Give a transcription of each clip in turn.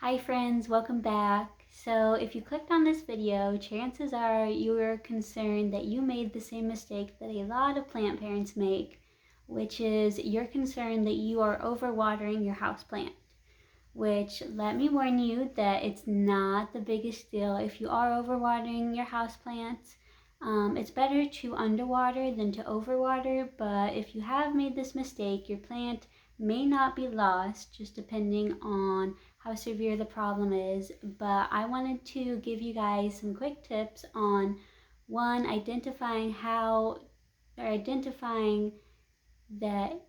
Hi friends, welcome back. So if you clicked on this video, chances are you are concerned that you made the same mistake that a lot of plant parents make, which is you're concerned that you are overwatering your houseplant. Which, let me warn you that it's not the biggest deal if you are overwatering your houseplants. It's better to underwater than to overwater, but if you have made this mistake, your plant may not be lost, just depending on how severe the problem is. But I wanted to give you guys some quick tips on one, identifying that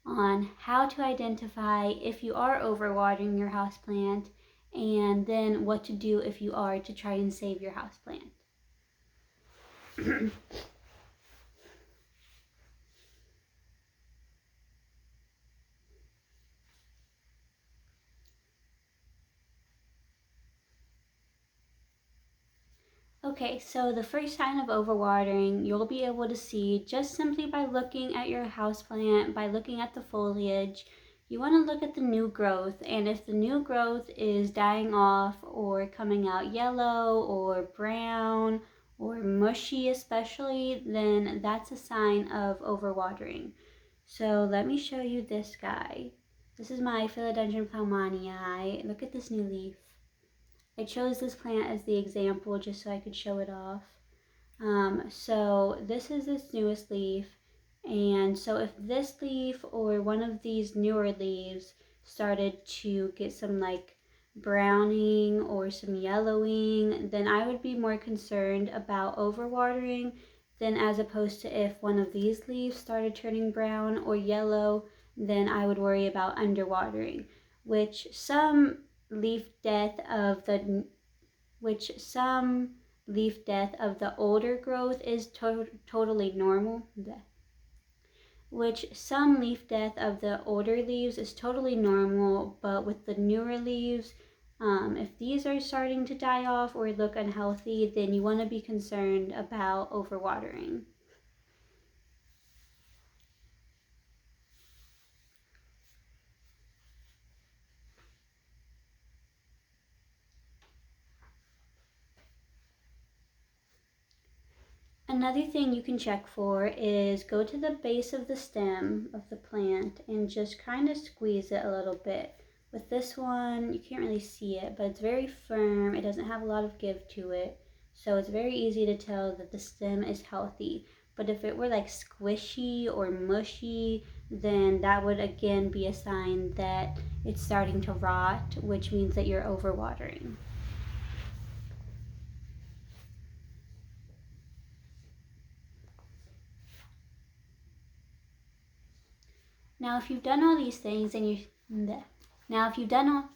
on how to identify if you are overwatering your houseplant, and then what to do if you are to try and save your houseplant. Okay, so the first sign of overwatering you'll be able to see just simply by looking at your houseplant, by looking at the foliage. You want to look at the new growth, and if the new growth is dying off or coming out yellow or brown or mushy especially, then that's a sign of overwatering. So let me show you this guy. This is my Philodendron Plowmanii. Look at this new leaf. I chose this plant as the example just so I could show it off. So this is its newest leaf, and so if this leaf or one of these newer leaves started to get some like browning or some yellowing, then I would be more concerned about overwatering than as opposed to if one of these leaves started turning brown or yellow, then I would worry about underwatering, which some leaf death of the older growth is totally normal. Which some leaf death of the older leaves is totally normal, but with the newer leaves, if these are starting to die off or look unhealthy, then you want to be concerned about overwatering. Another thing you can check for is go to the base of the stem of the plant and just kind of squeeze it a little bit. With this one, you can't really see it, but it's very firm. It doesn't have a lot of give to it. So it's very easy to tell that the stem is healthy. But if it were like squishy or mushy, then that would again be a sign that it's starting to rot, which means that you're overwatering. Now, if you've done all these things and if you've done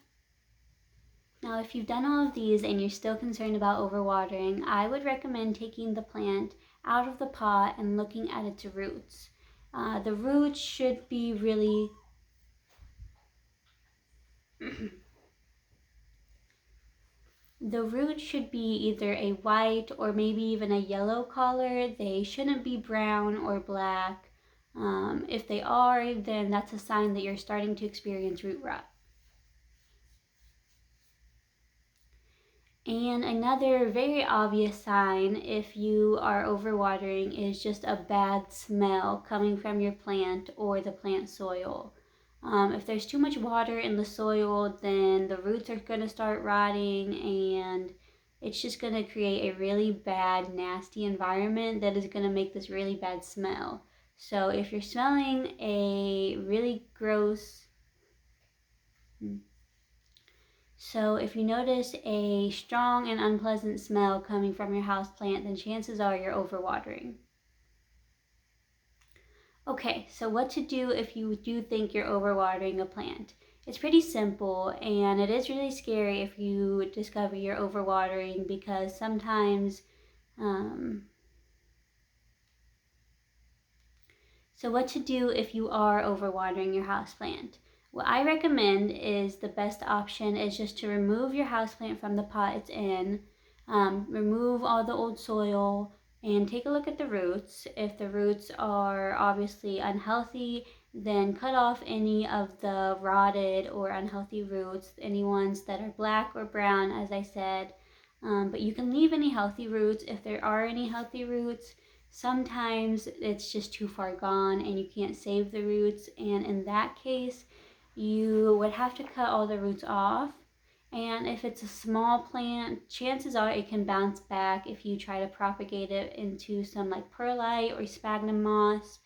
all of these and you're still concerned about overwatering, I would recommend taking the plant out of the pot and looking at its roots. The roots should be really the roots should be either a white or maybe even a yellow color. They shouldn't be brown or black. If they are, then that's a sign that you're starting to experience root rot. And another very obvious sign if you are overwatering is just a bad smell coming from your plant or the plant soil. If there's too much water in the soil, then the roots are going to start rotting, and it's just going to create a really bad, nasty environment that is going to make this really bad smell. So if you're smelling a really gross So if you notice a strong and unpleasant smell coming from your houseplant, then chances are you're overwatering. Okay, so what to do if you do think you're overwatering a plant? It's pretty simple, and it is really scary if you discover you're overwatering, because sometimes So what to do if you are overwatering your houseplant? What I recommend is the best option is just to remove your houseplant from the pot it's in, remove all the old soil, and take a look at the roots. If the roots are obviously unhealthy, then cut off any of the rotted or unhealthy roots, any ones that are black or brown, as I said. But you can leave any healthy roots if there are any healthy roots. Sometimes it's just too far gone and you can't save the roots, and in that case, you would have to cut all the roots off. And if it's a small plant, chances are it can bounce back if you try to propagate it into some like perlite or sphagnum moss.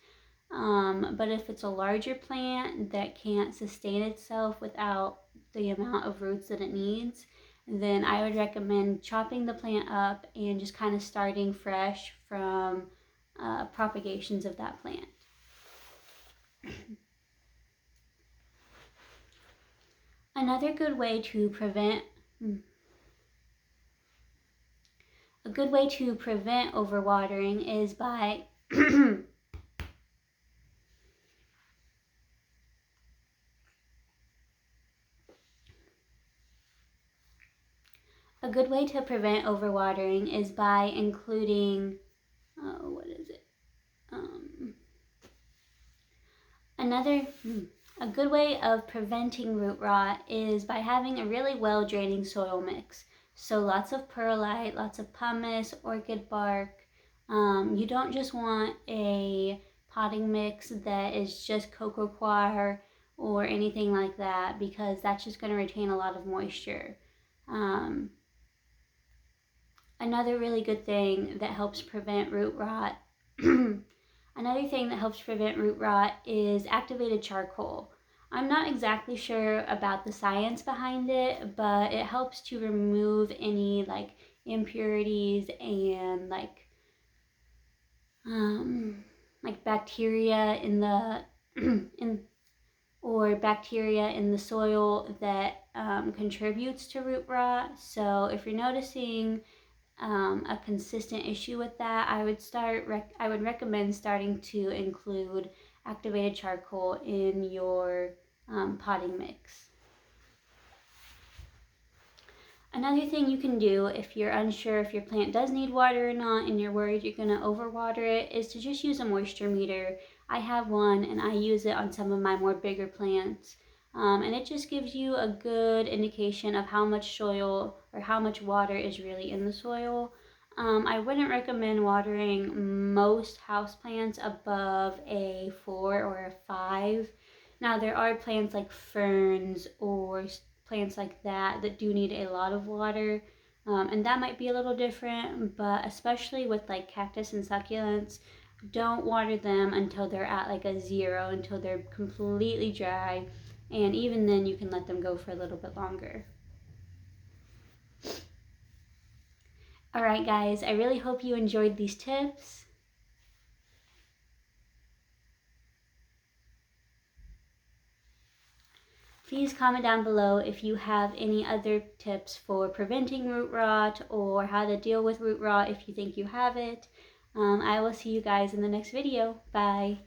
But if it's a larger plant that can't sustain itself without the amount of roots that it needs, then I would recommend chopping the plant up and just kind of starting fresh from propagations of that plant. Another good way to prevent overwatering is by a good way to prevent overwatering is by including a good way of preventing root rot is by having a really well draining soil mix. So lots of perlite, lots of pumice, orchid bark. You don't just want a potting mix that is just coco coir or anything like that, because that's just going to retain a lot of moisture. Another really good thing that helps prevent root rot Another thing that helps prevent root rot is activated charcoal. I'm not exactly sure about the science behind it, but it helps to remove any like impurities and like bacteria in the bacteria in the soil that contributes to root rot. So if you're noticing a consistent issue with that, I would recommend starting to include activated charcoal in your potting mix. Another thing you can do if you're unsure if your plant does need water or not and you're worried you're going to overwater it is to just use a moisture meter. I have one and I use it on some of my more bigger plants. And it just gives you a good indication of how much soil or how much water is really in the soil. I wouldn't recommend watering most houseplants above a 4 or a 5. Now there are plants like ferns or plants like that do need a lot of water, and that might be a little different, but especially with like cactus and succulents, don't water them until they're at like a 0, until they're completely dry, and even then you can let them go for a little bit longer. Alright guys, I really hope you enjoyed these tips. Please comment down below if you have any other tips for preventing root rot or how to deal with root rot if you think you have it. I will see you guys in the next video. Bye.